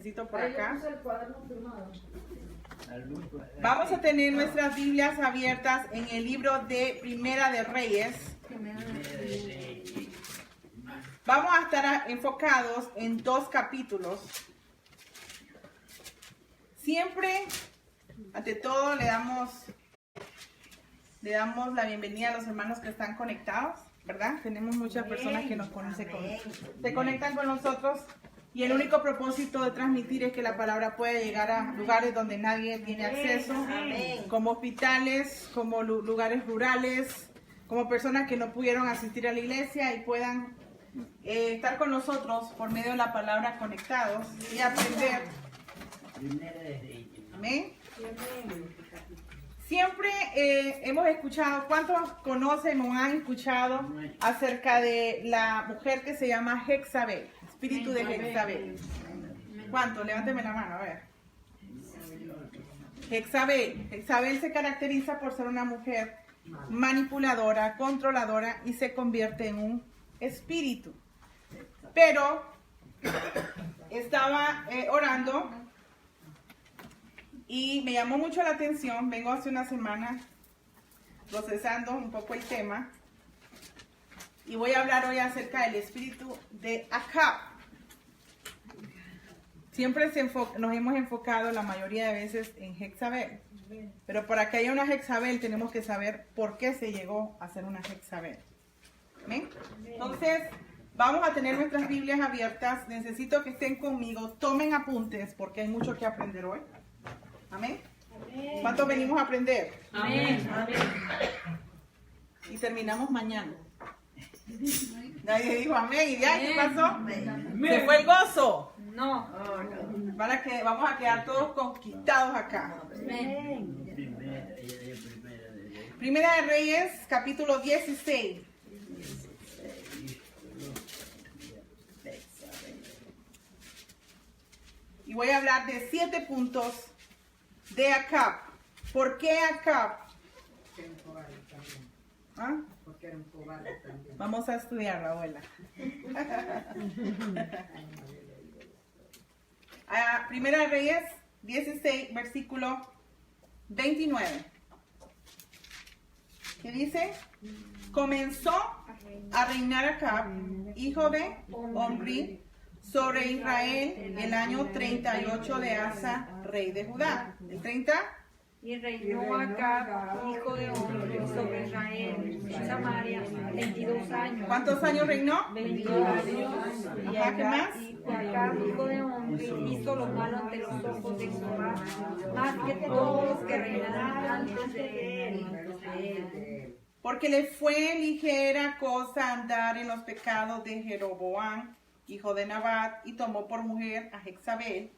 Necesito por acá. Vamos a tener nuestras Biblias abiertas en el libro de Primera de Reyes. Vamos a estar enfocados en 2 capítulos. Siempre, ante todo, le damos la bienvenida a los hermanos que están conectados, ¿verdad? Tenemos muchas personas que nos conocen, se conectan con nosotros. Y el único propósito de transmitir es que la palabra pueda llegar a lugares donde nadie tiene acceso, como hospitales, como lugares rurales, como personas que no pudieron asistir a la iglesia y puedan estar con nosotros por medio de la palabra conectados y aprender. Amén. Siempre hemos escuchado, ¿cuántos conocen o han escuchado acerca de la mujer que se llama Jezabel? Espíritu de Jezabel. ¿Cuántos? Levánteme la mano, a ver. Jezabel se caracteriza por ser una mujer manipuladora, controladora y se convierte en un espíritu. Pero estaba orando y me llamó mucho la atención. Vengo hace una semana procesando un poco el tema y voy a hablar hoy acerca del espíritu de Acab. Siempre nos hemos enfocado la mayoría de veces en Jezabel, pero para que haya una Jezabel tenemos que saber por qué se llegó a ser una Jezabel. ¿Amén? Entonces, vamos a tener nuestras Biblias abiertas. Necesito que estén conmigo, tomen apuntes porque hay mucho que aprender hoy. ¿Amén? ¿Cuántos venimos a aprender? Amén. Y terminamos mañana. Nadie dijo amén. ¿Y ya qué pasó? ¿Se fue el gozo? No. Vamos a quedar todos conquistados acá. Primera de Reyes, capítulo 16. Y voy a hablar de 7 puntos de Acab. ¿Por qué Acab? ¿Ah? Vamos a estudiar, abuela. Primera de Reyes 16, versículo 29. ¿Qué dice? Comenzó a reinar Acab, hijo de Omri, sobre Israel el año 38 de Asa, rey de Judá. ¿El 30? Y reinó Acab, hijo de Omri, sobre Israel, en Samaria, 22 años. ¿Cuántos años reinó? 22 años. Ajá, ¿qué más? Y Acab, hijo de Omri, hizo lo malo ante los ojos de Jehová, más que todos los que reinaron antes de él. Porque le fue ligera cosa andar en los pecados de Jeroboam, hijo de Nabat, y tomó por mujer a Jezabel,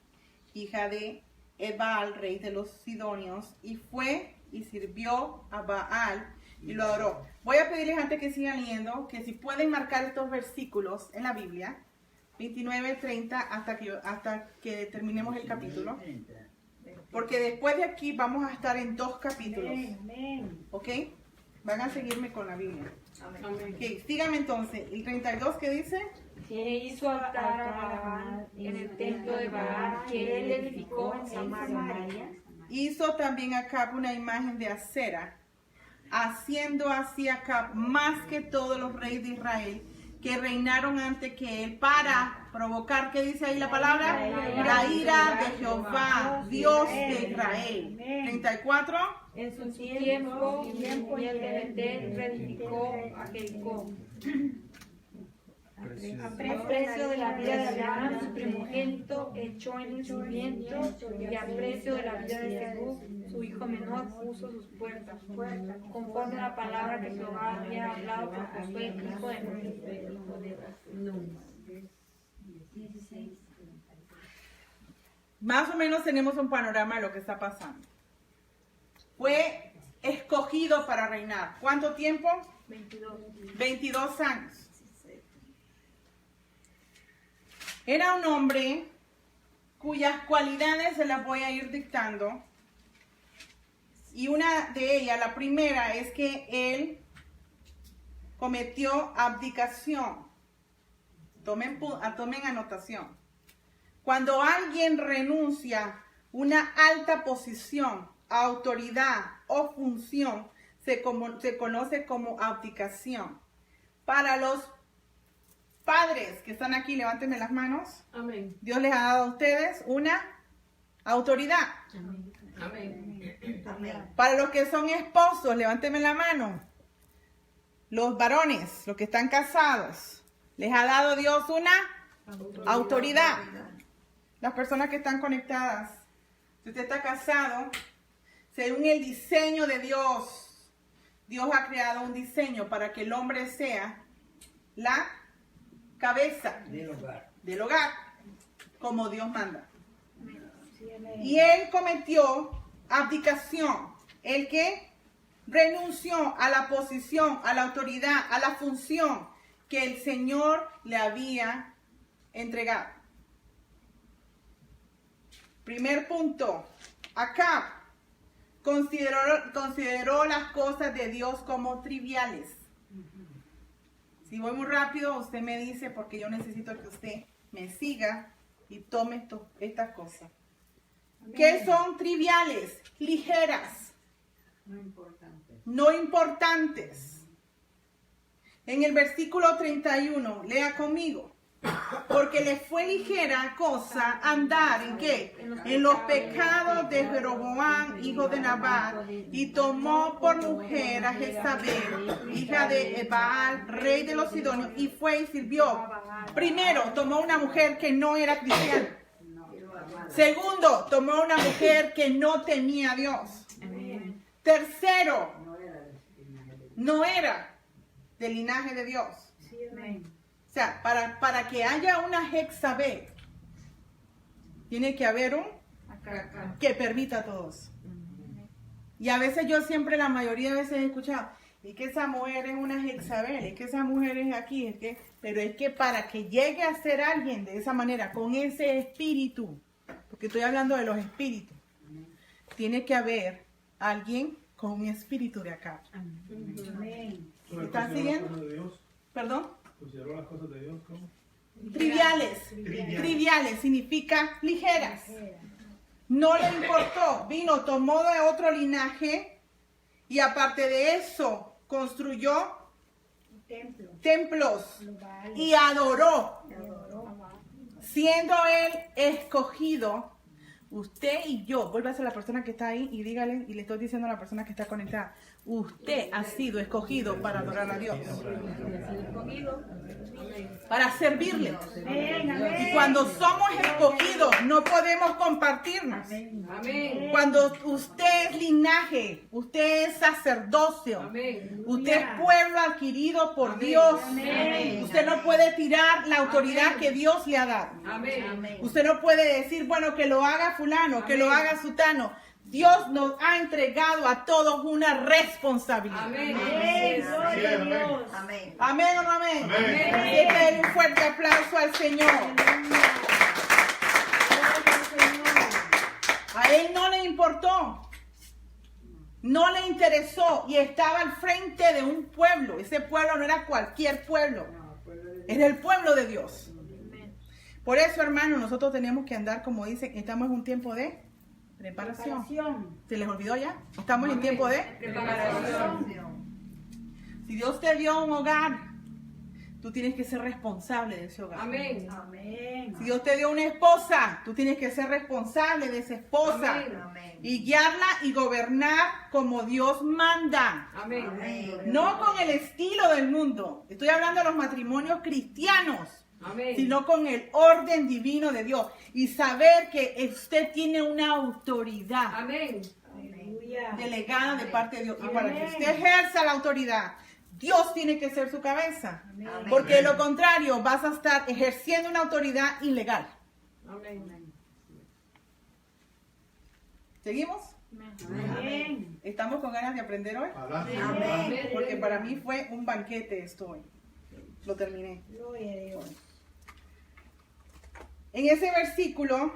hija de Ebal, rey de los Sidonios, y fue y sirvió a Baal y lo adoró. Voy a pedirles antes que sigan leyendo, que si pueden marcar estos versículos en la Biblia, 29, 30, hasta que terminemos el capítulo. Porque después de aquí vamos a estar en 2 capítulos. ¿Ok? Van a seguirme con la Biblia. Okay, síganme entonces. El 32, ¿qué dice? Que hizo altar a Baal en el templo de Baal que él edificó en Samaria. Hizo también Acab una imagen de acera, haciendo así Acab más que todos los reyes de Israel que reinaron antes que él, para provocar, ¿qué dice ahí la palabra? La ira de Jehová, Dios de Israel. 34. En su tiempo y el de Betel reedificó a Jericó. A precio de la vida de Abraham, su primogénito, echó en el sirviento, y a precio de la vida de Jesús, su hijo menor, puso sus puertas, conforme a la palabra que Jehová había hablado por Josué, hijo de Nun. Más o menos tenemos un panorama de lo que está pasando. Fue escogido para reinar. ¿Cuánto tiempo? 22 años. Era un hombre cuyas cualidades se las voy a ir dictando. Y una de ellas, la primera, es que él cometió abdicación. Tomen anotación. Cuando alguien renuncia una alta posición, autoridad o función, se conoce como abdicación. Para los padres que están aquí, levántenme las manos. Amén. Dios les ha dado a ustedes una autoridad. Amén. Amén. Para los que son esposos, levántenme la mano. Los varones, los que están casados, les ha dado Dios una autoridad. Las personas que están conectadas, si usted está casado, según el diseño de Dios, Dios ha creado un diseño para que el hombre sea la cabeza del hogar, como Dios manda. Y él cometió abdicación, el que renunció a la posición, a la autoridad, a la función que el Señor le había entregado. Primer punto, Acab consideró las cosas de Dios como triviales. Si voy muy rápido, usted me dice, porque yo necesito que usted me siga y tome estas cosas. ¿Qué son triviales? Ligeras. No importantes. En el versículo 31, lea conmigo. Porque le fue ligera cosa andar ¿en qué? En los pecados de Jeroboam, hijo de Nabat, y tomó por mujer a Jezabel, hija de Baal, rey de los Sidonios, y fue y sirvió. Primero, tomó una mujer que no era cristiana. Segundo, tomó una mujer que no temía a Dios. Tercero, no era del linaje de Dios. O sea, para que haya una Jezabel, tiene que haber un que permita a todos. Y a veces yo siempre, la mayoría de veces he escuchado, es que esa mujer es una Jezabel, es que esa mujer es aquí, pero es que para que llegue a ser alguien de esa manera, con ese espíritu, porque estoy hablando de los espíritus, tiene que haber alguien con un espíritu de acá. ¿Están siguiendo? ¿Perdón? ¿Consideró las cosas de Dios como? Triviales. Triviales significa ligeras. No le importó. Vino, tomó de otro linaje y aparte de eso construyó templos y adoró. Siendo él escogido, usted y yo, vuélvase a la persona que está ahí y dígale, y le estoy diciendo a la persona que está conectada, usted ha sido escogido para adorar a Dios, para servirle. Y cuando somos escogidos no podemos compartirnos. Cuando usted es linaje, usted es sacerdocio, usted es pueblo adquirido por Dios, usted no puede tirar la autoridad que Dios le ha dado. Usted no puede decir, bueno, que lo haga fulano, que lo haga sutano. Dios nos ha entregado a todos una responsabilidad. Amén. Amén. Amén o no amén. Denle un fuerte aplauso al Señor. A él no le importó, no le interesó y estaba al frente de un pueblo. Ese pueblo no era cualquier pueblo, era el pueblo de Dios. Por eso, hermanos, nosotros tenemos que andar, como dicen, estamos en un tiempo de preparación. ¿Se les olvidó ya? Estamos en tiempo de preparación. Si Dios te dio un hogar, tú tienes que ser responsable de ese hogar. Amén. Si Dios te dio una esposa, tú tienes que ser responsable de esa esposa. Y guiarla y gobernar como Dios manda. No con el estilo del mundo. Estoy hablando de los matrimonios cristianos. Sino con el orden divino de Dios. Y saber que usted tiene una autoridad delegada de parte de Dios. Y para que usted ejerza la autoridad, Dios tiene que ser su cabeza. Porque de lo contrario, vas a estar ejerciendo una autoridad ilegal. ¿Seguimos? ¿Estamos con ganas de aprender hoy? Porque para mí fue un banquete esto hoy. Lo terminé. En ese versículo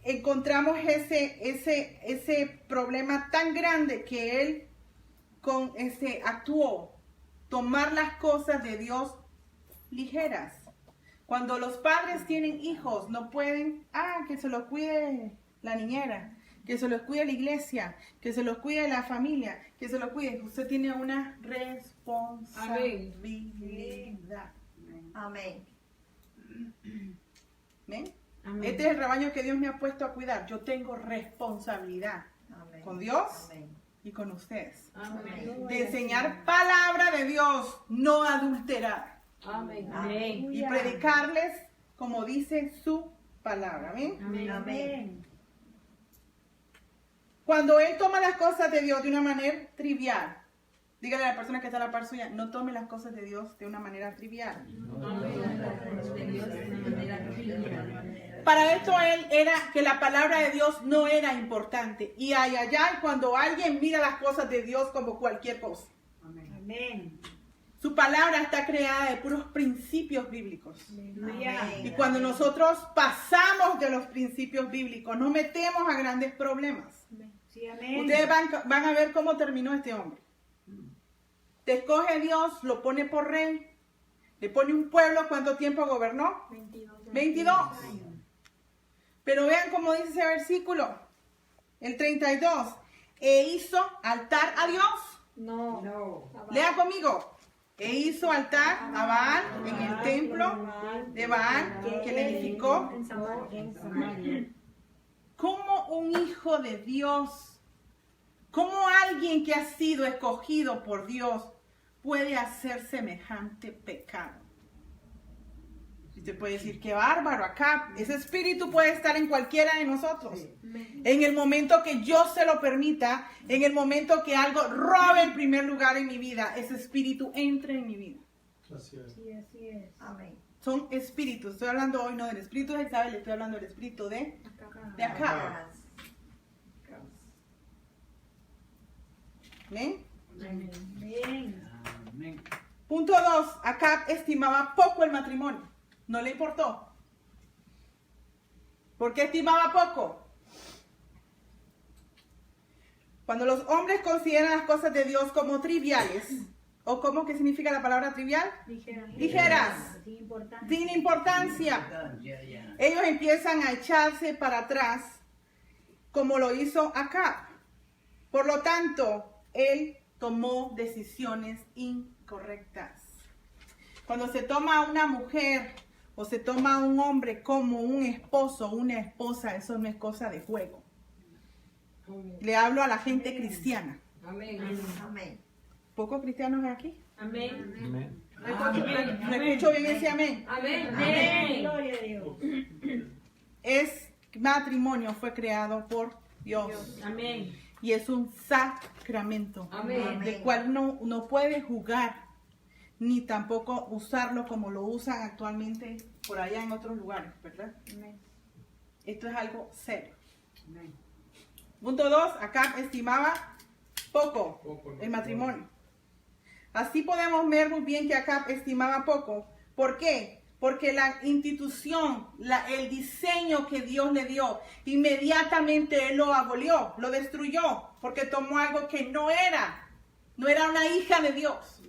encontramos ese problema tan grande que él actuó, tomar las cosas de Dios ligeras. Cuando los padres tienen hijos, no pueden, que se los cuide la niñera, que se los cuide la iglesia, que se los cuide la familia, que se los cuide. Usted tiene una responsabilidad. Amén. ¿Ven? Este es el rebaño que Dios me ha puesto a cuidar. Yo tengo responsabilidad Amén. con Dios Amén. y con ustedes. Amén. De enseñar palabra de Dios no adulterada. Amén. Amén. Y predicarles como dice su palabra. ¿Amén? Amén. Cuando él toma las cosas de Dios de una manera trivial, dígale a la persona que está a la par suya, no tome las cosas de Dios de una manera trivial. Para esto él era que la palabra de Dios no era importante. Y allá cuando alguien mira las cosas de Dios como cualquier cosa. Amén. Su palabra está creada de puros principios bíblicos. Amén. Y cuando nosotros pasamos de los principios bíblicos, nos metemos a grandes problemas. Sí, amén. Ustedes van a ver cómo terminó este hombre. Te escoge Dios, lo pone por rey, le pone un pueblo. ¿Cuánto tiempo gobernó? 22. Pero vean cómo dice ese versículo, el 32. E hizo altar a Dios. No. Lea conmigo. E hizo altar a Baal en el templo de Baal que le edificó. En Samaria. ¿Cómo un hijo de Dios, cómo alguien que ha sido escogido por Dios puede hacer semejante pecado? Y usted puede decir, qué bárbaro, acá ese espíritu puede estar en cualquiera de nosotros. En el momento que yo se lo permita, en el momento que algo robe el primer lugar en mi vida, ese espíritu entra en mi vida. Así es. Sí, así es. Amén. Son espíritus. Estoy hablando hoy no del espíritu de Isabel, estoy hablando del espíritu de acá. ¿Ven? Amén. Punto 2. Acab estimaba poco el matrimonio. No le importó. ¿Por qué estimaba poco? Cuando los hombres consideran las cosas de Dios como triviales, ¿o cómo que significa la palabra trivial? Ligeras, sin importancia. Ellos empiezan a echarse para atrás, como lo hizo Acab. Por lo tanto, él tomó decisiones incorrectas. Cuando se toma a una mujer o se toma a un hombre como un esposo o una esposa, eso no es cosa de juego. Le hablo a la gente cristiana. Amén. Amén. ¿Pocos cristianos hay aquí? Amén. Amén. ¿No escucho bien ese amén? Amén. Gloria a Dios. Es matrimonio fue creado por Dios. Amén. Y es un sacramento. Amén. Del cual no puede jugar, ni tampoco usarlo como lo usan actualmente por allá en otros lugares, ¿verdad? Esto es algo serio. Punto 2, Acab estimaba poco el matrimonio. Así podemos ver muy bien que Acab estimaba poco. ¿Por qué? Porque la institución, el diseño que Dios le dio, inmediatamente él lo abolió, lo destruyó, porque tomó algo que no era una hija de Dios.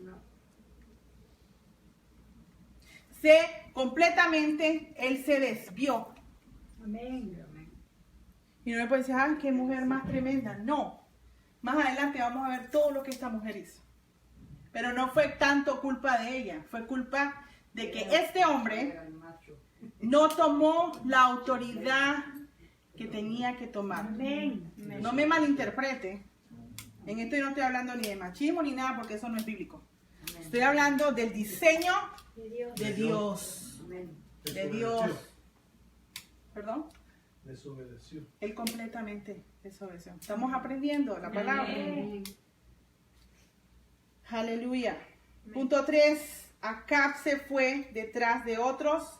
Completamente él se desvió. Amén. Y no me puede decir, ay, qué mujer más tremenda. No. Más adelante vamos a ver todo lo que esta mujer hizo. Pero no fue tanto culpa de ella, fue culpa de que este hombre no tomó la autoridad que tenía que tomar. Amén. No me malinterprete. En esto yo no estoy hablando ni de machismo ni nada porque eso no es bíblico. Estoy hablando del diseño de Dios. De Dios. ¿Perdón? Desobedeció. Él completamente desobedeció. Estamos aprendiendo la palabra. Amén. Aleluya. Punto 3. Acab se fue detrás de otros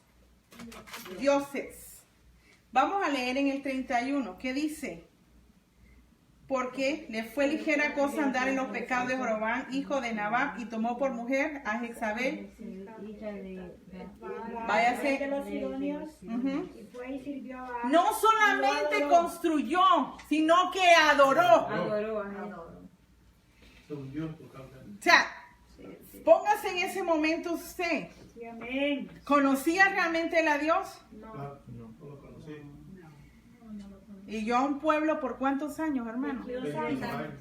dioses. Vamos a leer en el 31. ¿Qué dice? Porque le fue ligera cosa andar en los pecados de Jeroboam, hijo de Nabat, y tomó por mujer a Jezabel. Váyase. De los sidonios. Ujú. Y fue y sirvió a No solamente construyó, sino que adoró. Adoró. Amén. Adoro. Se hundió totalmente. O sea, póngase en ese momento usted. Sí, amén. ¿Conocía realmente él a Dios? No, no lo conocí. Y yo a un pueblo por cuántos años, hermano. 22 22 años. años.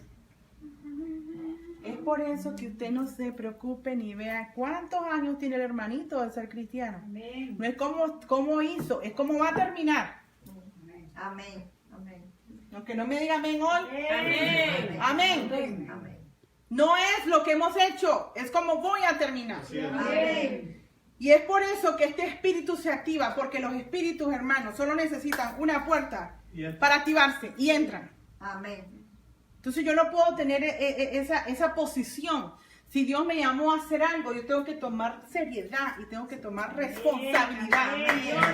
Es por eso que usted no se preocupe ni vea cuántos años tiene el hermanito de ser cristiano. Amén. No es cómo hizo, es cómo va a terminar. Amén. Amén. Aunque no me diga amén hoy. Amén. Amén. Amén. No es lo que hemos hecho, es como voy a terminar. Así es. Amén. Y es por eso que este espíritu se activa, porque los espíritus, hermanos, solo necesitan una puerta Y el- para activarse y entran. Amén. Entonces yo no puedo tener esa posición. Si Dios me llamó a hacer algo, yo tengo que tomar seriedad y tengo que tomar responsabilidad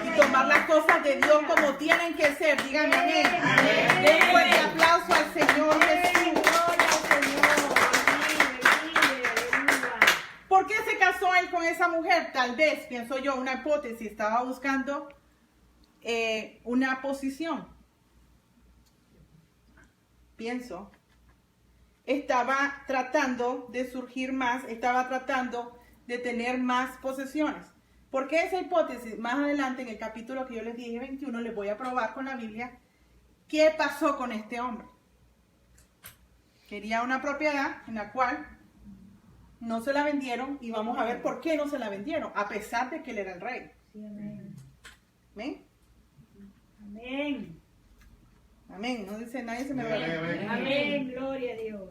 y tomar las cosas de Dios como tienen que ser. Díganme amén. Den un fuerte aplauso al Señor Jesús. Gloria al Señor. Aleluya. ¿Por qué se casó él con esa mujer? Tal vez, pienso yo, una hipótesis, estaba buscando una posición. Pienso. Estaba tratando de surgir más, estaba tratando de tener más posesiones. ¿Por qué esa hipótesis? Más adelante en el capítulo que yo les dije, 21, les voy a probar con la Biblia qué pasó con este hombre. Quería una propiedad en la cual no se la vendieron y vamos a ver por qué no se la vendieron, a pesar de que él era el rey. Sí, amén. ¿Ven? Amén. Amén. No dice nadie se me va. Amén. Amén. Gloria a Dios.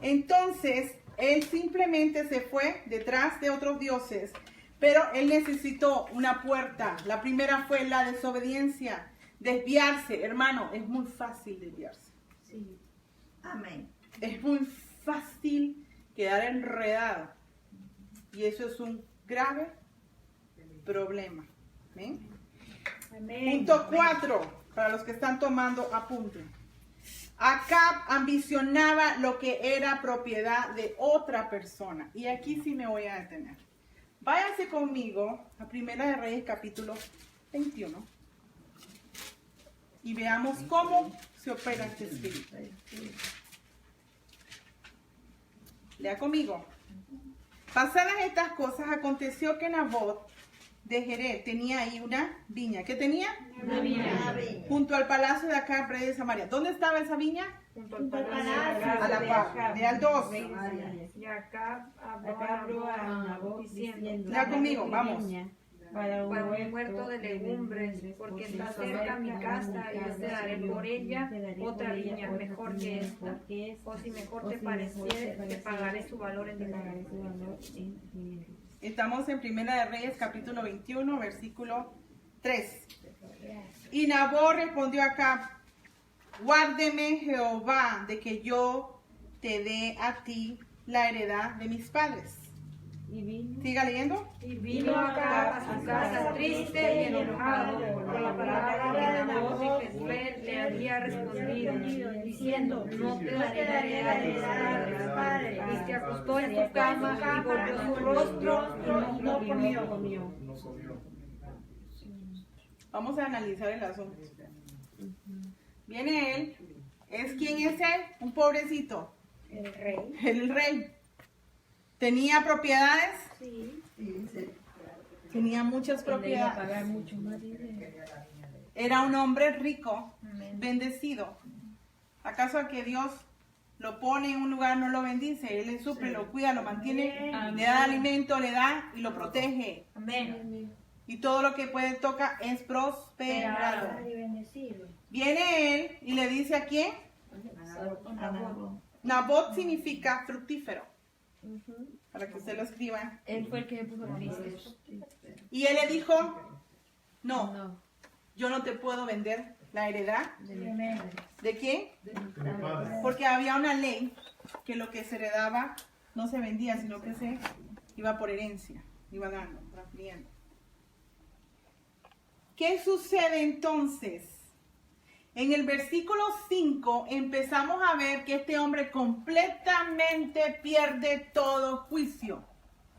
Entonces, él simplemente se fue detrás de otros dioses, pero él necesitó una puerta. La primera fue la desobediencia, desviarse. Hermano, es muy fácil desviarse. Sí. Amén. Es muy fácil quedar enredado. Y eso es un grave problema. ¿Ven? Amén. Punto 4, para los que están tomando apunte. Acab ambicionaba lo que era propiedad de otra persona. Y aquí sí me voy a detener. Váyanse conmigo a Primera de Reyes capítulo 21. Y veamos cómo se opera este espíritu. Lea conmigo. Pasadas estas cosas, aconteció que Nabot de Jerez tenía ahí una viña. ¿Qué tenía? Una viña. Amén. Junto al palacio de Acab, rey de Samaria. ¿Dónde estaba esa viña? Junto al Junto al palacio palacio A la par. Lea el 2. Y acá habló a Nabot diciendo, Lea conmigo, vamos. para un huerto de legumbres, porque está cerca mi casa y yo te daré por ella otra viña mejor que esta. O si mejor te pareciere, te pagaré su valor en dinero. Estamos en Primera de Reyes, capítulo 21, versículo 3. Y Nabot respondió acá: guárdeme Jehová de que yo te dé a ti la heredad de mis padres. Siga leyendo. Y vino acá a su casa triste y enojado por la palabra que Nabot de Jezreel le había respondido, diciendo, no te daré la heredad de mis padres. Y se acostó en su cama y volvió su rostro y no comió. No comió. Vamos a analizar el asunto. Viene él. ¿Quién es él? Un pobrecito. El rey. El rey. ¿Tenía propiedades? Sí. Tenía muchas propiedades. Era un hombre rico, bendecido. ¿Acaso a que Dios lo pone en un lugar, no lo bendice? Él le suple, lo cuida, lo mantiene, le da alimento, le da y lo protege. Amén. Y todo lo que puede tocar es prosperado. Ay, bendecido. Viene él y le dice a quién. Nabot significa fructífero. Para que usted lo escriba. Él fue el que me puso triste. Y él le dijo, no, yo no te puedo vender la heredad. Amén. ¿De quién? De mi padre. Porque había una ley que lo que se heredaba no se vendía, sino que se iba por herencia, iba dando, transfiriendo. ¿Qué sucede entonces? En el versículo 5 empezamos a ver que este hombre completamente pierde todo juicio.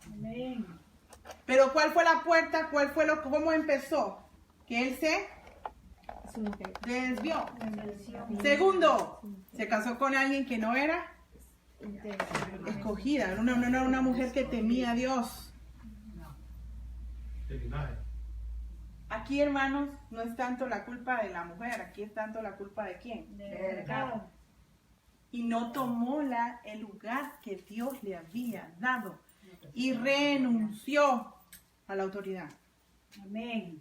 Amén. Pero ¿cuál fue la puerta? ¿Cómo empezó? Que él se desvió. Segundo, se casó con alguien que no era escogida, era una mujer que temía a Dios. El linaje. Aquí, hermanos, no es tanto la culpa de la mujer, aquí es tanto la culpa de quién. Del pecado. Y no tomó el lugar que Dios le había dado y renunció a la autoridad. Amén.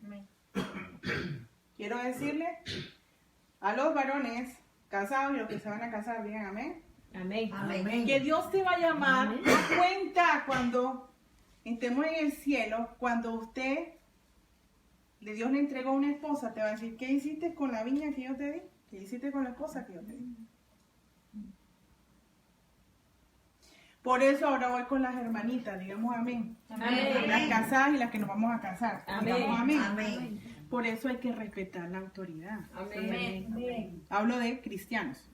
Quiero decirle a los varones casados y los que se van a casar, digan amén, Amén. Amén. que Dios te va a llamar a cuenta cuando estemos en el cielo, cuando Dios le entregó una esposa, te va a decir, ¿qué hiciste con la viña que yo te di? ¿Qué hiciste con la esposa que yo te di? Por eso ahora voy con las hermanitas, digamos amén. Amén. Las casadas y las que nos vamos a casar. Amén. Digamos amén. Amén. Por eso hay que respetar la autoridad. Amén. Amén. Hablo de cristianos,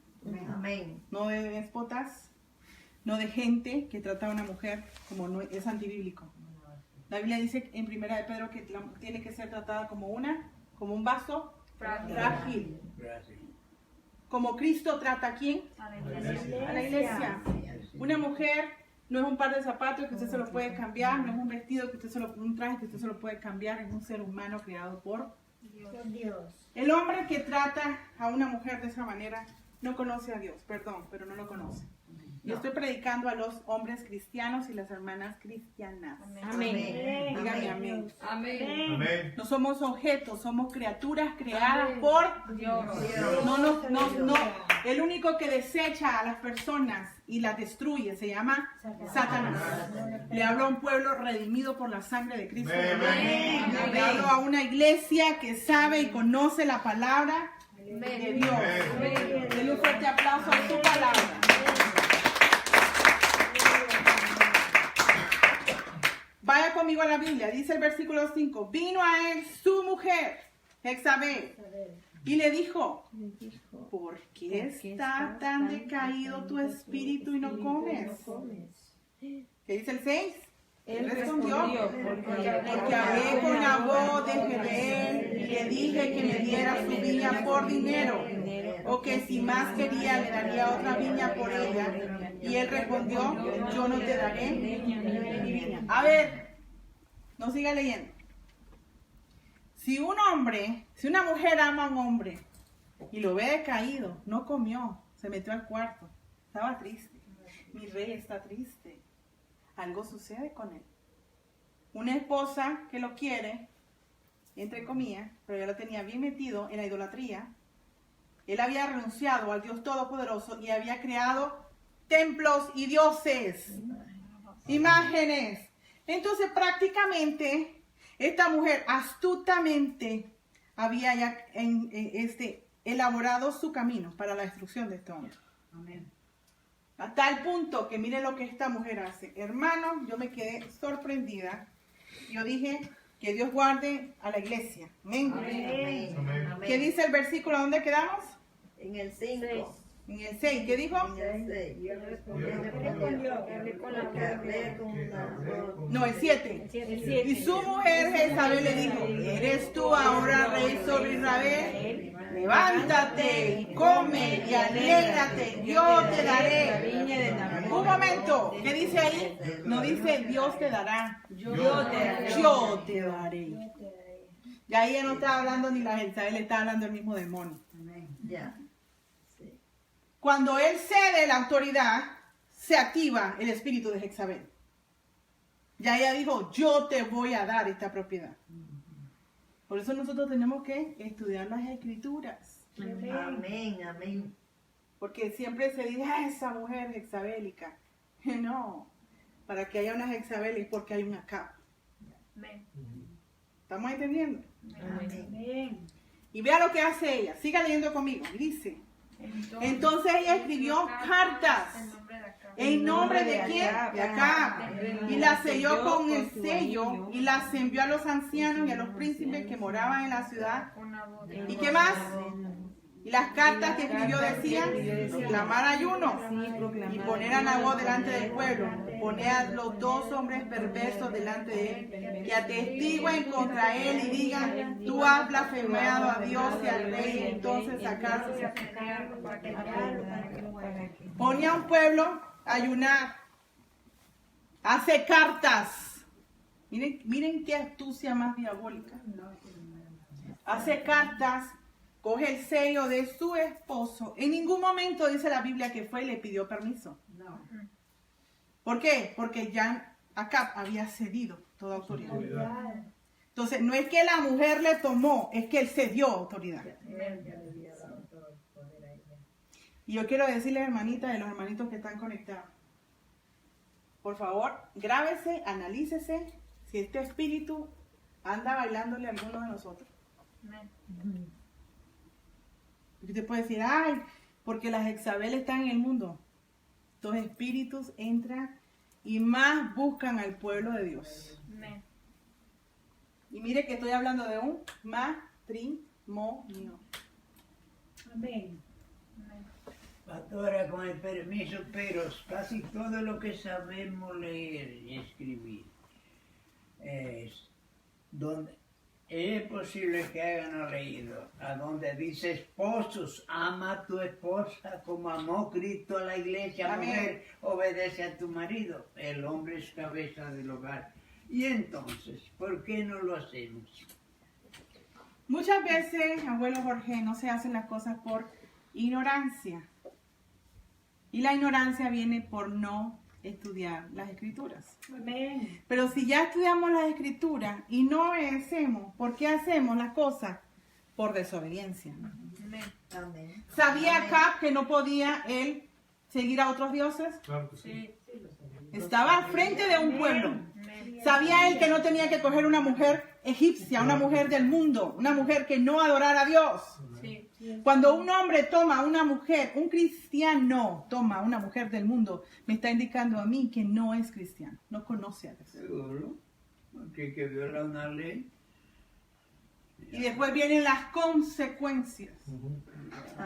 Amén. no de déspotas, no de gente que trata a una mujer como no es antibíblico. La Biblia dice en 1 de Pedro que tiene que ser tratada como un vaso frágil. Como Cristo trata a quién? A la La iglesia. iglesia. A la iglesia. Una mujer no es un par de zapatos que usted se lo puede cambiar, no es un vestido que un traje que usted se lo puede cambiar, es un ser humano creado por Con Dios. el hombre que trata a una mujer de esa manera no conoce a Dios, perdón, pero no lo conoce. Yo estoy predicando a los hombres cristianos y las hermanas cristianas. Amén. Dígame amén. Amén. Amén. No somos objetos, somos criaturas creadas por Dios. No, el único que desecha a las personas y las destruye se llama Satanás. Le hablo a un pueblo redimido por la sangre de Cristo. Amén. Le hablo a una iglesia que sabe y conoce la palabra de Dios. Amén. Denle un fuerte aplauso a su palabra. Vaya conmigo a la Biblia, dice el versículo 5, vino a él su mujer, Jezabel, y le dijo, ¿por qué está tan decaído tu espíritu y no comes? ¿Qué dice el 6? Él respondió, porque hablé con la voz de Jezabel y le dije que me diera su viña por dinero, o que si más quería le daría otra viña por ella. Y él respondió, yo no te daré mi viña. A ver, no siga leyendo. Si una mujer ama a un hombre y lo ve decaído, no comió, se metió al cuarto, estaba triste. Mi rey está triste. Algo sucede con él. Una esposa que lo quiere, entre comillas, pero ya lo tenía bien metido en la idolatría. Él había renunciado al Dios Todopoderoso y había creado templos y dioses, imágenes. Entonces prácticamente esta mujer astutamente había ya elaborado su camino para la destrucción de este hombre. Amén. A tal punto que mire lo que esta mujer hace. Hermano, yo me quedé sorprendida. Yo dije que Dios guarde a la iglesia. Amén. Amén. Amén. ¿Qué dice el versículo? ¿Dónde quedamos? En el 5. En el 6. ¿Qué dijo? En el 6. Yo respondió, Hablé con la porque hablé con la voz. No, el 7. El 7. Y su mujer Jezabel le dijo, ¿eres tú ahora rey sobre Israel? Levántate y come y alégrate, yo te daré. Un momento, ¿qué dice ahí? No dice Dios te dará, yo te daré. Y ahí ya no está hablando ni la Jezabel, está hablando el mismo demonio. Amén. Ya. Sí. Cuando él cede la autoridad, se activa el espíritu de Jezabel. Ya ella dijo, yo te voy a dar esta propiedad. Por eso nosotros tenemos que estudiar las escrituras. Amén. Amén. Porque siempre se dice, esa mujer jezabélica. No, para que haya una Jezabel es porque hay un Acab. Amén. ¿Estamos entendiendo? Amén. Amén. Y vea lo que hace ella. Siga leyendo conmigo. Dice, entonces ella escribió cartas. ¿En nombre de quién? De Acab. Y las selló con el sello y las envió a los ancianos y a los príncipes que moraban en la ciudad. ¿Y qué más? Y las cartas que escribió decían, proclamar ayuno y poner a Nabot delante del pueblo, poner a los dos hombres perversos delante de él, que atestiguen contra él y digan, tú has blasfemado a Dios y al rey, y entonces sacarlos. Ponía a un pueblo ayunar, hace cartas. Miren qué astucia más diabólica. Hace cartas, coge el sello de su esposo. En ningún momento dice la Biblia que fue y le pidió permiso. No. ¿Por qué? Porque ya Acab había cedido toda autoridad. Autoridad. Entonces, no es que la mujer le tomó, es que él cedió autoridad. Él ya le había dado todo el poder a ella. Y yo quiero decirles, hermanitas, de los hermanitos que están conectados, por favor, grábese, analícese si este espíritu anda bailándole a alguno de nosotros. Amén. Porque usted puede decir, ay, porque las Jezabel están en el mundo. Estos espíritus entran y más buscan al pueblo de Dios. Amén. Y mire que estoy hablando de un matrimonio. Amén. Pastora, con el permiso, pero casi todo lo que sabemos leer y escribir es posible que hayan leído a donde dice esposos, ama a tu esposa como amó Cristo a la iglesia. Amén. Mujer, obedece a tu marido. El hombre es cabeza del hogar. Y entonces, ¿por qué no lo hacemos? Muchas veces, abuelo Jorge, no se hacen las cosas por ignorancia. Y la ignorancia viene por no estudiar las escrituras. Amén. Pero si ya estudiamos las escrituras y no obedecemos, ¿por qué hacemos las cosas? Por desobediencia. Amén. Amén. ¿Sabía Amén. Acab que no podía él seguir a otros dioses? Claro que sí. Sí. Estaba al frente de un pueblo. Amén. ¿Sabía él que no tenía que coger una mujer egipcia, una mujer del mundo, una mujer que no adorara a Dios? Sí. Cuando un hombre toma una mujer, un cristiano toma una mujer del mundo, me está indicando a mí que no es cristiano, no conoce a Dios. Seguro, porque hay que violar una ley. Y después vienen las consecuencias.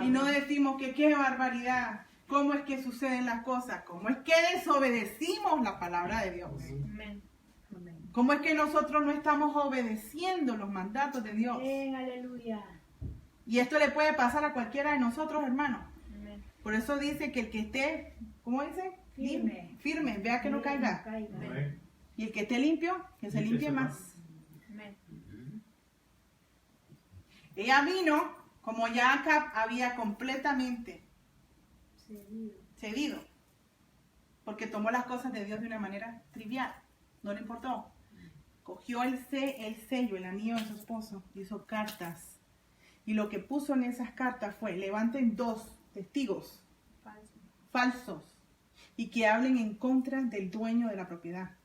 Y no decimos que qué barbaridad, cómo es que suceden las cosas, cómo es que desobedecimos la palabra de Dios. Amén. ¿Cómo es que nosotros no estamos obedeciendo los mandatos de Dios? Amén. Aleluya. Y esto le puede pasar a cualquiera de nosotros, hermanos. Amén. Por eso dice que el que esté, ¿cómo dice? Firme. Firme, vea que no caiga. Amén. Y el que esté limpio, que se limpie más. Amén. Ella vino, como ya Acab había completamente cedido, porque tomó las cosas de Dios de una manera trivial, no le importó. Cogió el sello, el anillo de su esposo, hizo cartas. Y lo que puso en esas cartas fue, levanten 2 testigos Falso. falsos y que hablen en contra del dueño de la propiedad.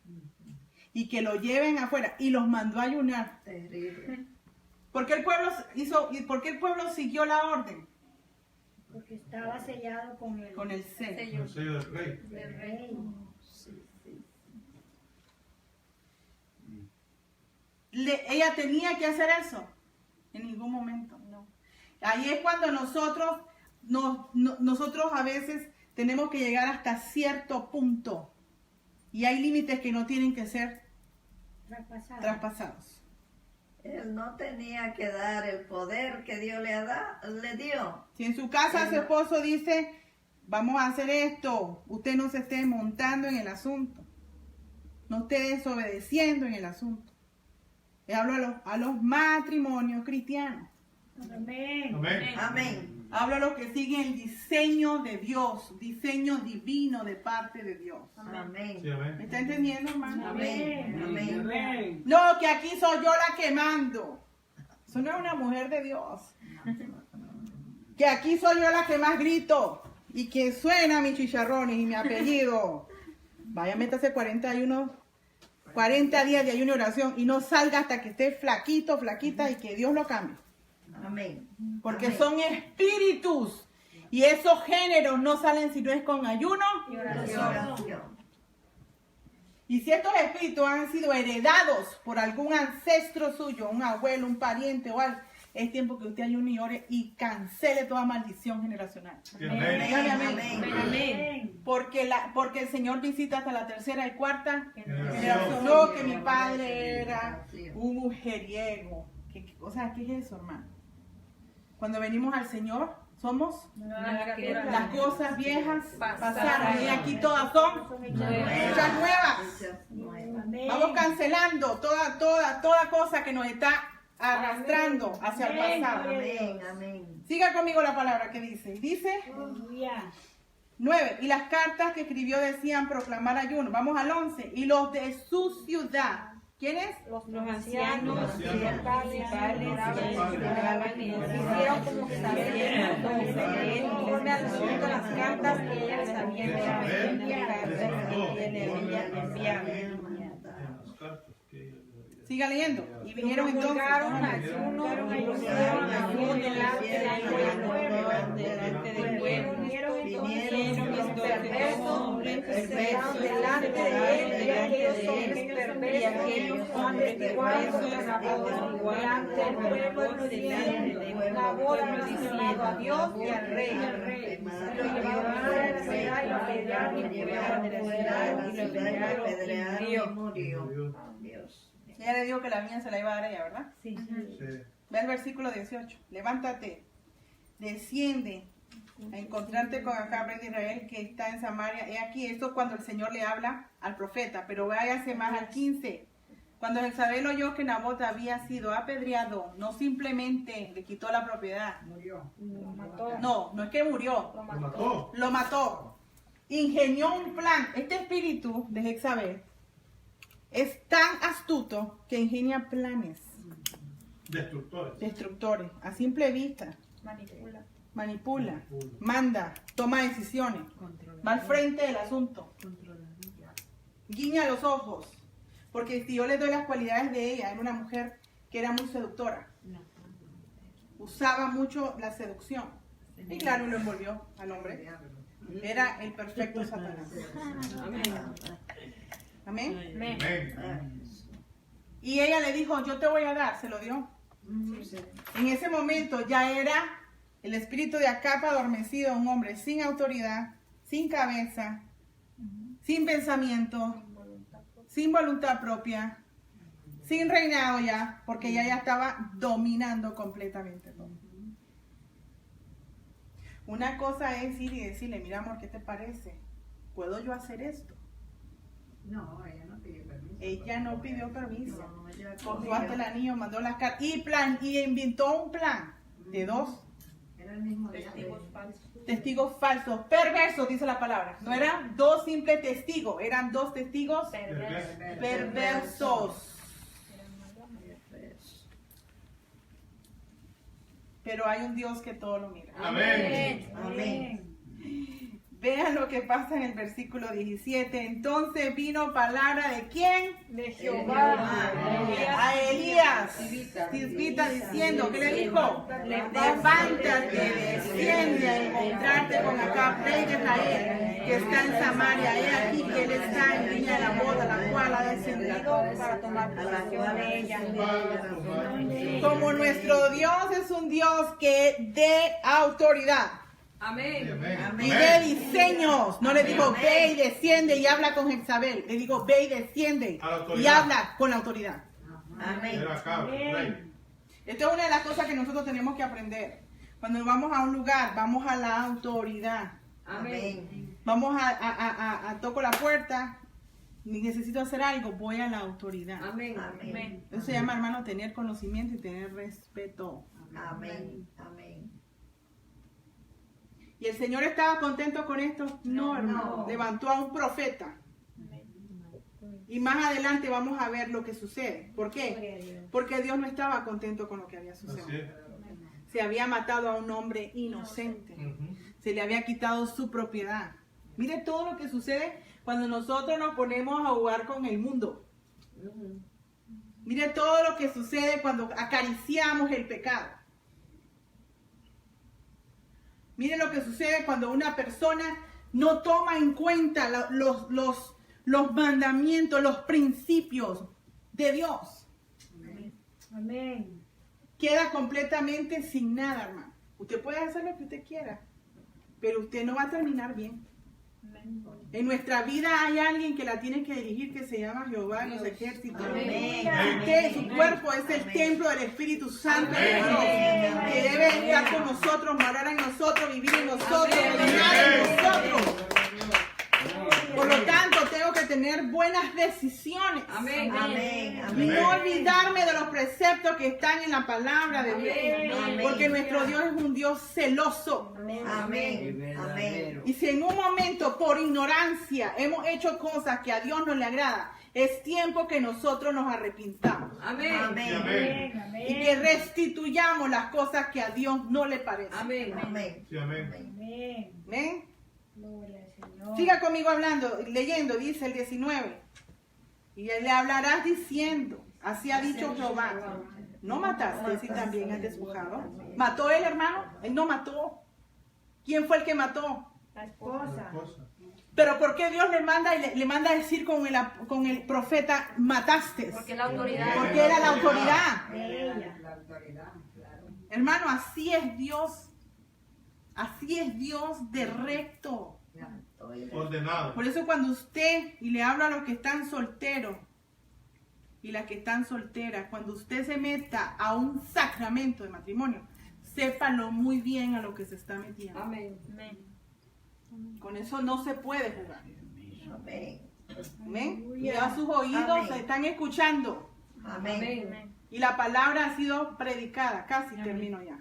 Y que lo lleven afuera. Y los mandó a ayunar. Terrible. ¿Por qué el pueblo siguió la orden? Porque estaba sellado con el Con el sello. El sello del rey. Del rey. rey. Ella tenía que hacer eso. En ningún momento. No. Ahí es cuando nosotros a veces tenemos que llegar hasta cierto punto. Y hay límites que no tienen que ser Traspasado. traspasados. Él no tenía que dar el poder que Dios le dio. Si en su casa su esposo dice, vamos a hacer esto, usted no se esté montando en el asunto. No esté desobedeciendo en el asunto. Le hablo a los matrimonios cristianos. Amén. Amén. Amén. Hablo a los que siguen el diseño de Dios, diseño divino de parte de Dios. Sí, Amén. ¿Me amén. está entendiendo, hermano? Amén. Amén. No, que aquí soy yo la que mando. Eso no es una mujer de Dios. Que aquí soy yo la que más grito. Y que suena mis chicharrones y mi apellido. Vaya, métase 40 días de ayuno y oración y no salga hasta que esté flaquito, flaquita y que Dios lo cambie. Amén. Porque Amén. son espíritus. Y esos géneros no salen si no es con ayuno. Y Y oración. oración. Y si estos espíritus han sido heredados por algún ancestro suyo, un abuelo, un pariente o algo, es tiempo que usted ayune y ore y cancele toda maldición generacional. Sí, amén. Dígame amén. Amén. Amén. Porque el Señor visita hasta la 3.ª y 4.ª Generación. generación. No, que mi padre era un mujeriego. ¿Qué es eso, hermano? Cuando venimos al Señor, somos Nueva criatura. las cosas viejas Pasaron. pasaron y aquí todas son hechas nuevas. Hechas nuevas. Amén. Vamos cancelando toda cosa que nos está arrastrando hacia el pasado. Amén, amén. Siga conmigo la palabra que dice. Dice Aleluya. 9. Y las cartas que escribió decían proclamar ayuno. Vamos al 11. Y los de su ciudad. ¿Quiénes? Los ancianos, Los principales, hicieron como que sabían conforme al asunto las cartas que ellas habían Siga leyendo. Y vinieron entonces. promulgaron ayuno y pusieron ayuno delante del pueblo. Vinieron los perversos, presentaron delante de él y aquellos hombres perversos y atestiguaron contra Nabot delante del pueblo diciendo: Nabot ha blasfemado a Dios y al rey. Y lo llevaron a la ciudad y lo apedrearon y murió. Ella le dijo que la viña se la iba a dar a ella, ¿verdad? Sí. Ve el versículo 18. Levántate, desciende a encontrarte con Acab, rey de Israel, que está en Samaria. He aquí, esto es cuando el Señor le habla al profeta, pero váyase más al 15. Cuando Jezabel oyó que Nabot había sido apedreado, no simplemente le quitó la propiedad. No es que murió, Lo mató. lo mató. Ingenió un plan. Este espíritu de Jezabel es tan astuto que ingenia planes Destructores. destructores a simple vista. Manipula, manda, toma decisiones, va al frente del asunto, guiña los ojos, porque si yo le doy las cualidades de ella, era una mujer que era muy seductora, usaba mucho la seducción, y claro, lo envolvió al hombre, era el perfecto Satanás. Amén. Amén. Y ella le dijo, yo te voy a dar, se lo dio. En ese momento ya era el espíritu de Acab adormecido, un hombre sin autoridad, sin cabeza, sin pensamiento, sin voluntad propia, sin reinado ya, porque ella ya estaba dominando completamente todo. Una cosa es ir y decirle, mira amor, ¿qué te parece? ¿Puedo yo hacer esto? No, ella no pidió permiso. Ella no pidió permiso. No, ella Cogió hasta el anillo, mandó las cartas y inventó un plan de dos Era el mismo día. testigos falsos, perversos, dice la palabra. No eran dos simples testigos, eran dos testigos perversos. Pero hay un Dios que todo lo mira. Amén. Amén. Vean lo que pasa en el versículo 17. Entonces vino palabra de quién? De Jehová. A Elías, Tisbita, diciendo, ¿qué le dijo? Levántate, desciende a encontrarte con Acab, rey de Israel, que está en Samaria. He aquí que él está en viña de la boda, la cual ha descendido para tomar posesión de ella. Como nuestro Dios es un Dios que dé autoridad Amén. y dé diseños. No le digo ve y desciende y habla con Jezabel. Le digo ve y desciende A la y autoridad. habla con la autoridad. Amén. Era acá, rey. Esto es una de las cosas que nosotros tenemos que aprender. Cuando vamos a un lugar, vamos a la autoridad. Amén. Vamos a toco la puerta, necesito hacer algo, voy a la autoridad. Amén. Amén. Eso se llama, hermano, tener conocimiento y tener respeto. Amén. Amén. ¿Y el Señor estaba contento con esto? No, hermano. No. Levantó a un profeta. Y más adelante vamos a ver lo que sucede. ¿Por qué? Porque Dios no estaba contento con lo que había Así sucedido. es. Se había matado a un hombre inocente. Ujú. Se le había quitado su propiedad. Mire todo lo que sucede cuando nosotros nos ponemos a jugar con el mundo. Mire todo lo que sucede cuando acariciamos el pecado. Mire lo que sucede cuando una persona no toma en cuenta los mandamientos, los principios de Dios. Amén. Queda completamente sin nada, hermano. Usted puede hacer lo que usted quiera, pero usted no va a terminar bien. En nuestra vida hay alguien que la tiene que dirigir, que se llama Jehová de los ejércitos. Amén. Usted, su cuerpo es el templo del Espíritu Santo de Dios, que debe estar con nosotros, morar en nosotros, vivir en nosotros, reinar en nosotros. Por lo tanto, tengo que tener buenas decisiones. Amén. Y Amén. no olvidarme de los preceptos que están en la palabra de Dios. Amén. Porque nuestro Dios es un Dios celoso. Amén. Es Amén. verdadero. Y si en un momento, por ignorancia, hemos hecho cosas que a Dios no le agrada, es tiempo que nosotros nos arrepintamos. Amén. Amén. Y que restituyamos las cosas que a Dios no le parecen. Amén. Amén. Sí, amén. Amén. ¿Ven? Gloria al Señor. Siga conmigo hablando, leyendo, dice el 19. Y le hablarás diciendo, así ha dicho Jehová. ¿No mataste si también has despojado? ¿Mató él, hermano? Él no mató. ¿Quién fue el que mató? La esposa. Pero ¿por qué Dios le manda y le manda a decir con el profeta, mataste? Porque la autoridad. Porque era la autoridad. De ella. Hermano, así es Dios. Así es Dios de recto. Ordenado. Por eso cuando usted, y le hablo a los que están solteros y las que están solteras, cuando usted se meta a un sacramento de matrimonio, sépalo muy bien a lo que se está metiendo. Amén. Con eso no se puede jugar. Amén. Amén. Y a sus oídos Amén. se están escuchando. Amén. Y la palabra ha sido predicada. Casi termino ya.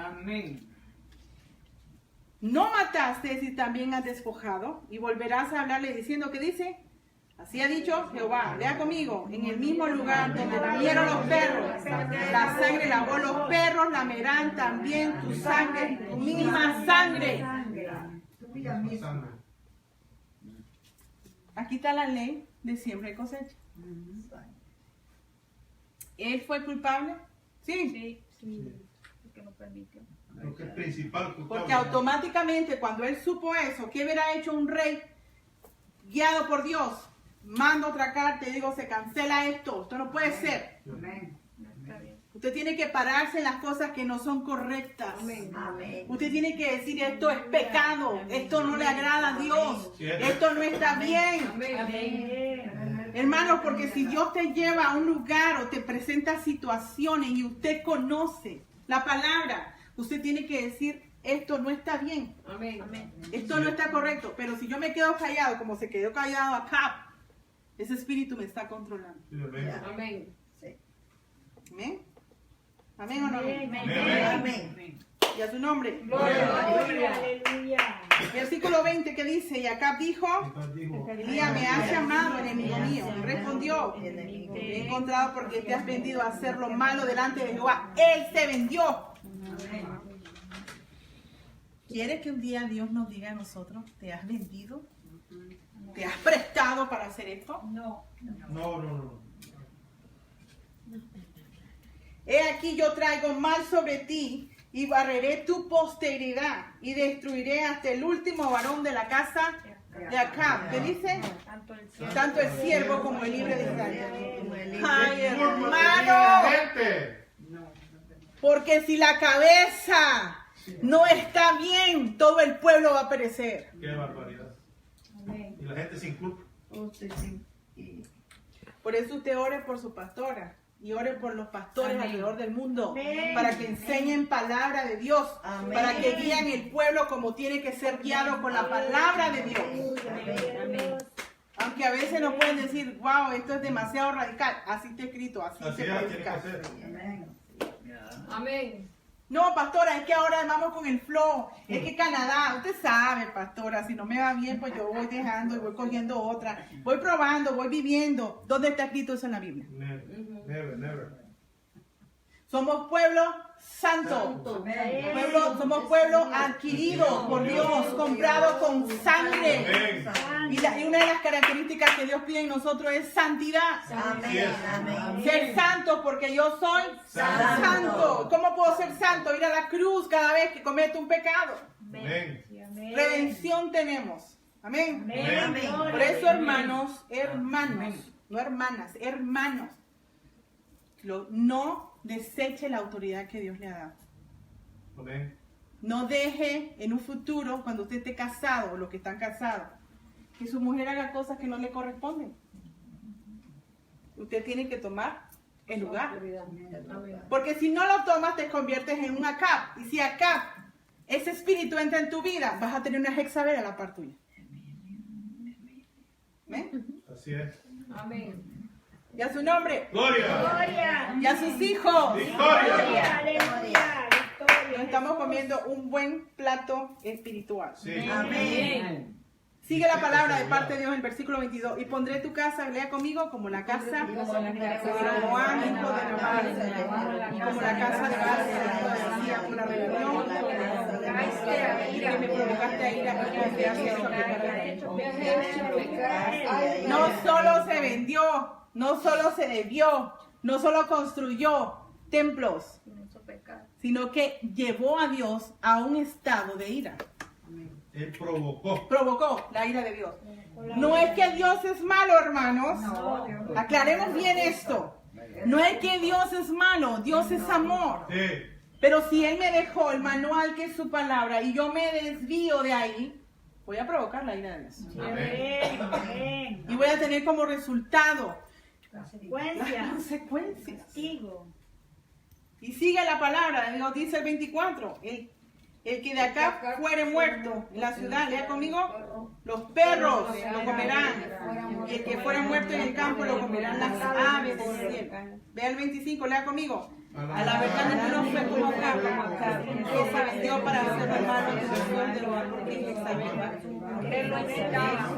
Amén. No mataste si también has despojado, y volverás a hablarle diciendo que dice, así ha dicho Jehová, lea conmigo, en el mismo lugar donde lamieron los perros, la sangre lavó los perros, lamerán también tu sangre, tu misma sangre. Sangre. Aquí está la ley de siembra y cosecha. ¿Él fue culpable? Sí. Sí. Porque no permitió. Lo que es principal. culpable. Porque automáticamente cuando él supo eso, ¿qué hubiera hecho un rey guiado por Dios? Manda otra carta y digo, se cancela esto. Esto no puede ser. Está bien. Usted tiene que pararse en las cosas que no son correctas. Amén. Usted tiene que decir, esto es pecado. Esto no le agrada a Dios. Esto no está bien. Amén. Hermanos, porque si Dios te lleva a un lugar o te presenta situaciones y usted conoce la palabra, usted tiene que decir, esto no está bien. Amén. Esto no está correcto. Pero si yo me quedo callado, como se quedó callado acá, ese espíritu me está controlando. Sí, amén. Amén. Sí. ¿Amén? ¿Amén o no? Amén. Amén. Y a su nombre. Gloria. Aleluya. Versículo 20 que dice, y Acab dijo, Entonces dijo, Elías, me has llamado enemigo mío. Y respondió, Enemigo. te he encontrado porque te has vendido a hacer lo malo delante de Jehová. Él se vendió. ¿Quiere que un día Dios nos diga a nosotros, te has vendido? ¿Te has prestado para hacer esto? No. no. He aquí yo traigo mal sobre ti y barreré tu posteridad y destruiré hasta el último varón de la casa de Acab. ¿Qué dice? Tanto el siervo como el libre de Israel. Ay, hermano, Gente. porque si la cabeza no está bien, todo el pueblo va a perecer. Qué barbaridad. Amén. Y la gente sin culpa. Por eso usted ore por su pastora y ore por los pastores alrededor del mundo, Amén. para que enseñen palabra de Dios, Amén. para que guíen el pueblo como tiene que ser guiado con la palabra de Dios. Amén. Aunque a veces nos pueden decir, wow, esto es demasiado radical. Así está escrito, así Así se es, puede tiene que predicar. ser. Amén. No, pastora, es que ahora vamos con el flow. Es que Canadá, usted sabe, pastora, si no me va bien, pues yo voy dejando y voy cogiendo otra. Voy probando, voy viviendo. ¿Dónde está escrito eso en la Biblia? Never. Somos pueblo santo. Somos pueblo adquirido por Dios, comprado con sangre. Amén. Y una de las características que Dios pide en nosotros es santidad. Amén. Amén. Ser santo porque yo soy Santo. santo. ¿Cómo puedo ser santo? Ir a la cruz cada vez que cometo un pecado. Amén. Amén. Redención tenemos. Amén. Amén. Por eso, hermanos, no hermanas, hermanos, no deseche la autoridad que Dios le ha dado. Amén. No deje en un futuro, cuando usted esté casado o los que están casados, que su mujer haga cosas que no le corresponden. Usted tiene que tomar el lugar. Porque si no lo tomas, te conviertes en un Acab. Y si Acab, ese espíritu entra en tu vida, vas a tener una Jezabel a la par tuya. ¿Ven? Así es. Amén. Y a su nombre. Gloria. Gloria. Y a sus hijos. Victoria. Gloria. Aleluya. Victoria. Nos estamos comiendo un buen plato espiritual. Sí. Amén. Sigue la palabra de parte de Dios en el versículo 22. Y pondré tu casa, lea conmigo, como la casa de Jeroboam, hijo de Nabat, y como la casa de Baal, hijo de Decía, por la rebelión y que me provocaste a ira y confiaste en No solo se vendió, no solo se debió, no solo construyó templos, sino que llevó a Dios a un estado de ira. Él provocó. Provocó la ira de Dios. No es que Dios es malo, hermanos. Aclaremos bien esto. No es que Dios es malo, Dios es amor. Sí. Pero si Él me dejó el manual que es su palabra y yo me desvío de ahí, voy a provocar la ira de Dios. Amén. Amén. Y voy a tener como resultado las Consecuencia. consecuencias. Castigo. Y sigue la palabra de Dios, dice el 24. El que de acá fuere muerto en la ciudad, lea conmigo, los perros lo comerán. Y el que fuere muerto en el campo lo comerán las aves del cielo. Vea el 25, lea conmigo. A la verdad no fue como acá, que se vendió para hacer el mal en función de lo porque él sabía. Él lo incitaba.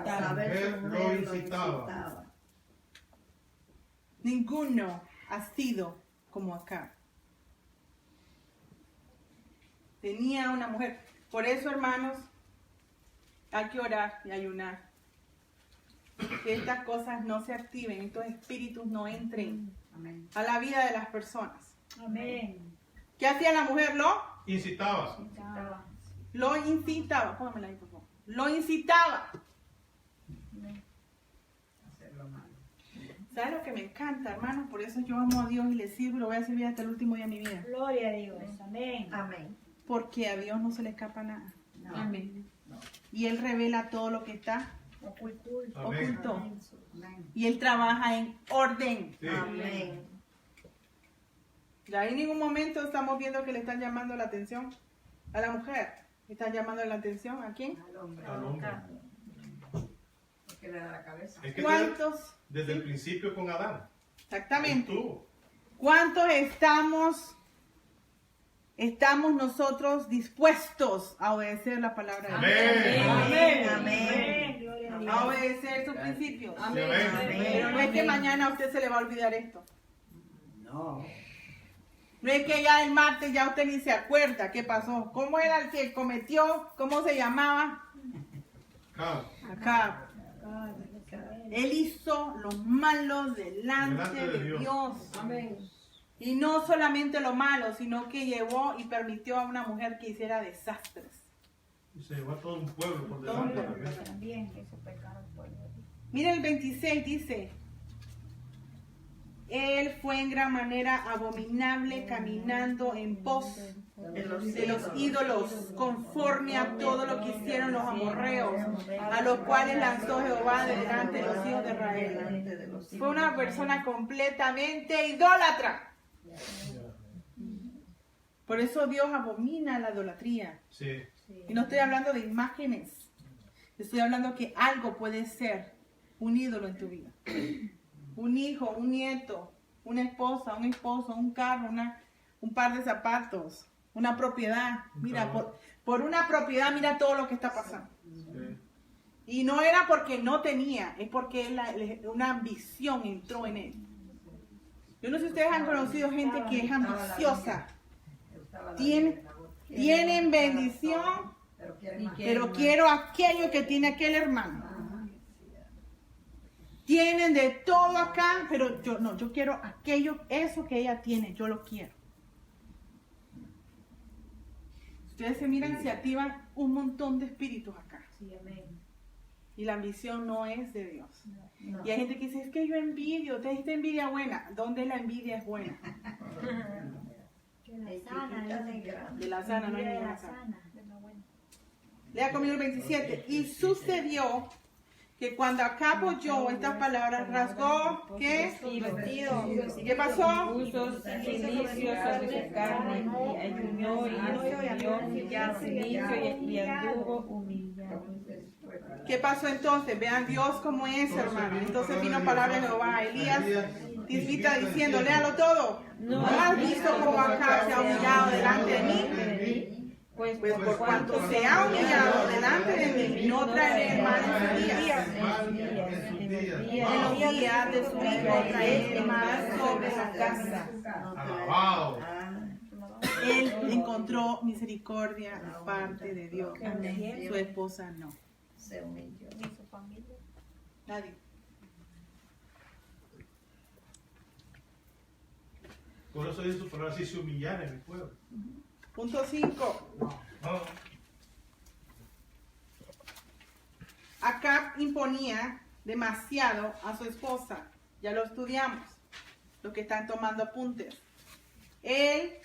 Saber lo incitaba. Ninguno ha sido como acá. Tenía una mujer. Por eso, hermanos, hay que orar y ayunar. Que estas cosas no se activen, estos espíritus no entren a la vida de las personas. Amén. ¿Qué hacía la mujer? Incitaba. Lo incitaba. Póngamela ahí, por favor. Lo incitaba. ¿Sabes lo que me encanta, hermanos? Por eso yo amo a Dios y le sirvo y lo voy a servir hasta el último día de mi vida. Gloria a Dios. Amén. Amén. Porque a Dios no se le escapa nada. No. Amén. Y Él revela todo lo que está Oculto. Amén. oculto. Amén. Y Él trabaja en orden. Sí. Amén. Ya en ningún momento estamos viendo que le están llamando la atención a la mujer. ¿Están llamando la atención a quién? Al hombre. Al hombre. Porque le da la cabeza. Es que ¿Cuántos? desde el principio con Adán. Exactamente. Estuvo. ¿Cuántos estamos nosotros dispuestos a obedecer la palabra de Dios? Amén. Amén. Gloria a A Dios. obedecer sus principios. Amén. Pero no es que mañana a usted se le va a olvidar esto. No. No es que ya el martes ya usted ni se acuerda qué pasó. ¿Cómo era el que cometió? ¿Cómo se llamaba? Cabo. Acá. Él hizo lo malo delante de Dios. Amén. Y no solamente lo malo, sino que llevó y permitió a una mujer que hiciera desastres. Y se llevó a todo un pueblo por Todo un delante pueblo. también. También hizo pecado el pueblo. Mira el 26, dice: Él fue en gran manera abominable caminando en pos de los ídolos, conforme a todo lo que hicieron los amorreos, a los cuales lanzó Jehová de delante de los hijos de Israel. Fue una persona completamente idólatra. Por eso Dios abomina la idolatría. Sí. Y no estoy hablando de imágenes. Estoy hablando que algo puede ser un ídolo en tu vida. Un hijo, un nieto, una esposa, un esposo, un carro, un par de zapatos, una propiedad. Mira, por una propiedad, mira todo lo que está pasando. Sí. Y no era porque no tenía, es porque una ambición entró en él. Yo no sé si ustedes han conocido gente que es ambiciosa. Tienen bendición, pero quiero aquello que tiene aquel hermano. Tienen de todo acá, pero yo quiero aquello, eso que ella tiene, yo lo quiero. Ustedes se miran, se activan un montón de espíritus acá. Sí, amén. Y la ambición no es de Dios. Y hay gente que dice, es que yo envidio, te dijiste envidia buena. ¿Dónde la envidia es buena? De la sana, no hay ninguna sana. Lea conmigo el 27. Y sucedió que que cuando Acab oyó estas palabras rasgó, ¿qué? Y vestido. ¿Y qué pasó? Puso cilicio sobre su carne y ayunó y asumió ya cilicio y anduvo humillado. ¿Qué pasó entonces? Vean Dios como es, hermano. Entonces vino palabra de Jehová a Elías Tisbita diciendo, léalo todo. ¿No has visto cómo Acab se ha humillado delante de mí? Pues Por cuanto se ha humillado delante de mí, no traeré mal en sus días. En los días de su hijo traeré mal sobre su casa. Alabado. Él encontró misericordia de parte de Dios. Su esposa no. Se humilló. Nadie. Por eso dice su palabra, si se humillara en el pueblo. Punto 5. No. Acab imponía demasiado a su esposa. Ya lo estudiamos. Los que están tomando apuntes. Él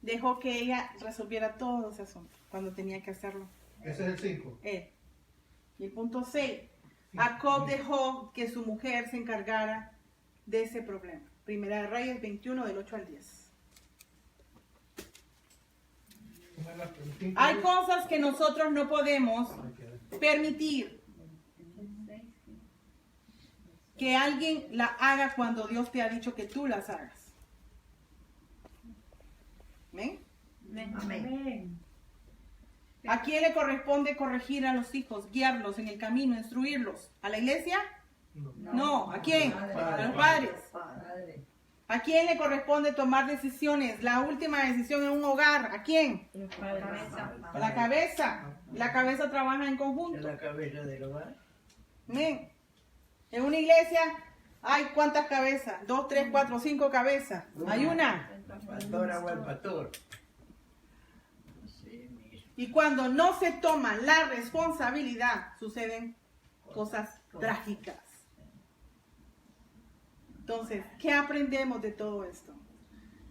dejó que ella resolviera todo ese asunto cuando tenía que hacerlo. Ese es el 5. Él. Y el punto 6. Jacob dejó que su mujer se encargara de ese problema. Primera de Reyes 21 del 8 al 10. Hay cosas que nosotros no podemos permitir que alguien la haga cuando Dios te ha dicho que tú las hagas. ¿Ven? Amén. ¿A quién le corresponde corregir a los hijos, guiarlos en el camino, instruirlos? ¿A la iglesia? No. ¿A quién? A los padres. Padre. ¿A quién le corresponde tomar decisiones? La última decisión en un hogar. ¿A quién? A la cabeza. La cabeza trabaja en Es conjunto. la cabeza del hogar. Amén. En una iglesia hay ¿cuántas cabezas? 2, 3, 4, 5 cabezas. Hay una. La pastora o el pastor. Y cuando no se toma la responsabilidad, suceden cosas trágicas. Entonces, ¿qué aprendemos de todo esto?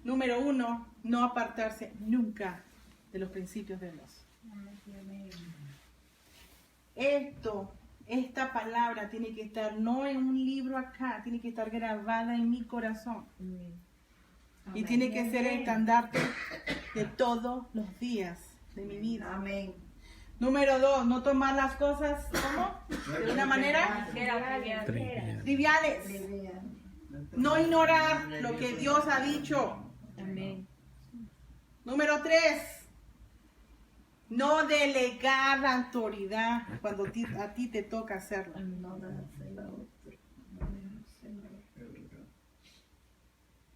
Número 1, no apartarse nunca de los principios de Dios. Esta palabra tiene que estar no en un libro acá, tiene que estar grabada en mi corazón. Y tiene que ser el estandarte de todos los días de mi vida. Amén. Número 2, no tomar las cosas, ¿cómo? De una manera triviales. No ignorar lo que Dios ha dicho. Amén. Número 3, no delegar la autoridad cuando a ti te toca hacerlo.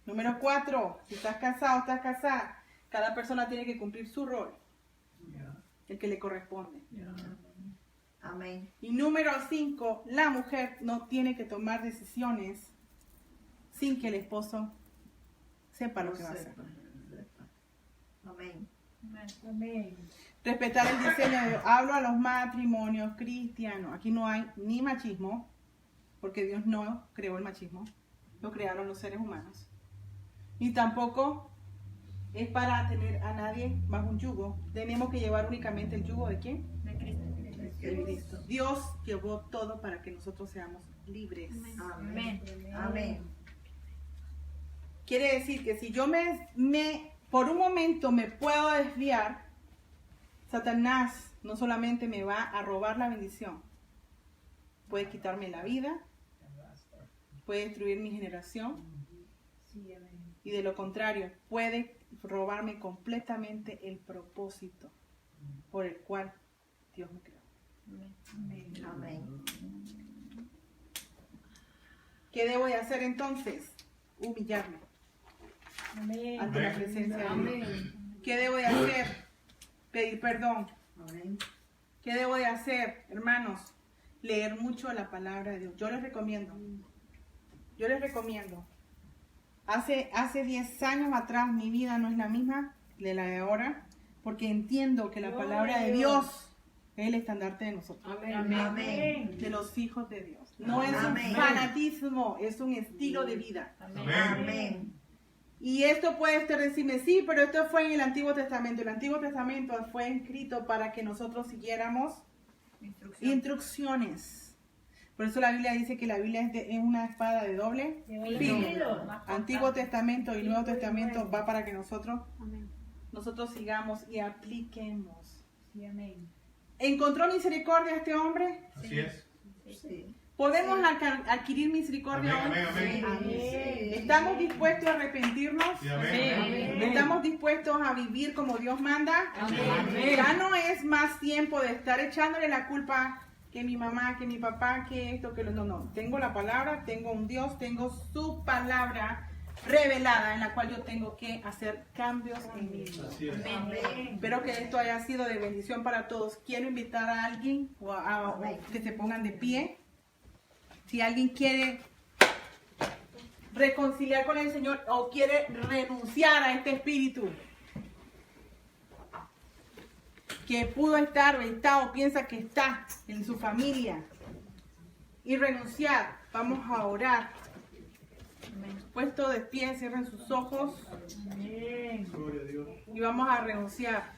Número 4, si estás casado, estás casada, cada persona tiene que cumplir su rol, el que le corresponde. Amén. Y número 5, la mujer no tiene que tomar decisiones sin que el esposo sepa lo que va a hacer. Amén. Amén. Respetar el diseño de Dios. Hablo a los matrimonios cristianos. Aquí no hay ni machismo, porque Dios no creó el machismo, lo crearon los seres humanos. Y tampoco es para tener a nadie bajo un yugo. Tenemos que llevar únicamente el yugo ¿de quién? De Cristo. De Cristo. Dios llevó todo para que nosotros seamos libres. Amén. Amén. Quiere decir que si yo por un momento me puedo desviar, Satanás no solamente me va a robar la bendición, puede quitarme la vida, puede destruir mi generación, y de lo contrario, puede robarme completamente el propósito por el cual Dios me creó. Amén. ¿Qué debo de hacer entonces? Humillarme Amén. ante la presencia de Dios. ¿Qué debo de hacer? Pedir perdón. Amén. ¿Qué debo de hacer, hermanos? Leer mucho la palabra de Dios. Yo les recomiendo. Hace 10 años atrás mi vida no es la misma de la de ahora, porque entiendo que la palabra de Dios es el estandarte de nosotros, Amén. de los hijos de Dios. No es un Amén. fanatismo, es un estilo de vida. Amén. Y esto puede usted decirme, sí, pero esto fue en el Antiguo Testamento. El Antiguo Testamento fue escrito para que nosotros siguiéramos instrucciones. Por eso la Biblia dice que la Biblia es una espada de doble filo. Antiguo Testamento y Nuevo Testamento va para que nosotros sigamos y apliquemos. Sí, amén. ¿Encontró misericordia este hombre? Así es. Sí. ¿Podemos adquirir misericordia Amén, hoy? amén, amén. ¿Estamos dispuestos a arrepentirnos? Sí, amén. ¿Estamos dispuestos a vivir como Dios manda? Ya no es más tiempo de estar echándole la culpa que mi mamá, que mi papá, que esto, que lo... No. Tengo la palabra, tengo un Dios, tengo su palabra revelada en la cual yo tengo que hacer cambios en mi vida. Así es. Espero que esto haya sido de bendición para todos. Quiero invitar a alguien o que se pongan de pie. Si alguien quiere reconciliar con el Señor o quiere renunciar a este espíritu que pudo estar o está o piensa que está en su familia y renunciar, vamos a orar. Puesto de pie, cierren sus ojos Amén. Gloria a Dios. y vamos a renunciar.